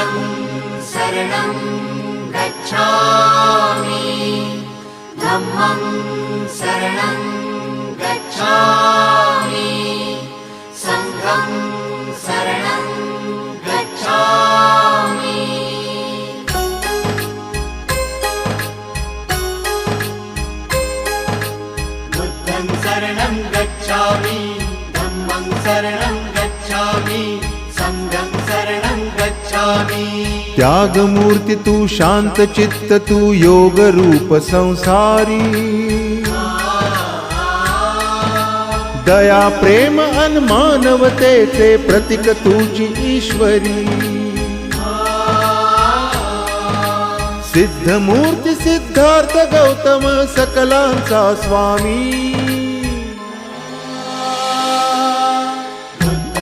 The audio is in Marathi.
बुद्धं शरणं गच्छामि धम्मं शरणं गच्छामि संघं शरणं गच्छामि बुद्धं शरणं गच्छामि धम्मं शरणं गच्छामि संघं शरणं गच्छामि। त्यागमूर्ती तू शांत चित्त तू योग रूप संसारी दया प्रेम अन मानवतेचे प्रतीक तुझी ईश्वरी सिद्धमूर्ती सिद्धार्थ गौतम सकलांचा स्वामी